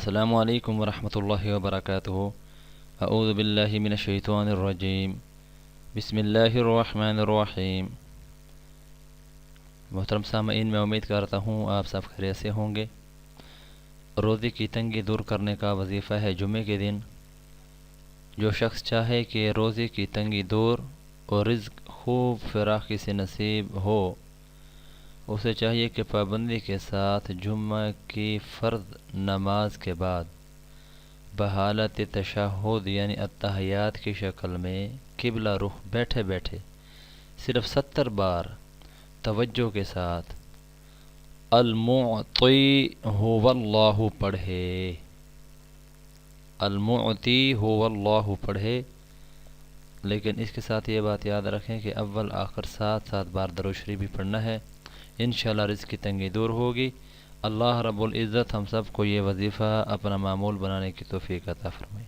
السلام علیکم ورحمۃ اللہ وبرکاتہ۔ اعوذ باللہ من الشیطان الرجیم، بسم اللہ الرحمن الرحیم۔ محترم سامعین، میں امید کرتا ہوں آپ سب خیریت سے ہوں گے۔ روزی کی تنگی دور کرنے کا وظیفہ ہے جمعے کے دن۔ جو شخص چاہے کہ روزی کی تنگی دور اور رزق خوب فراخی سے نصیب ہو، اسے چاہیے کہ پابندی کے ساتھ جمعہ کی فرض نماز کے بعد بحالت تشہد یعنی التحیات کی شکل میں قبلہ رخ بیٹھے بیٹھے صرف 70 بار توجہ کے ساتھ المعطی هو اللہ پڑھے، المعطی هو اللہ پڑھے۔ لیکن اس کے ساتھ یہ بات یاد رکھیں کہ اول آخر 7 بار درود شریف بھی پڑھنا ہے۔ انشاءاللہ رزق کی تنگی دور ہوگی۔ اللہ رب العزت ہم سب کو یہ وظیفہ اپنا معمول بنانے کی توفیق عطا فرمائے۔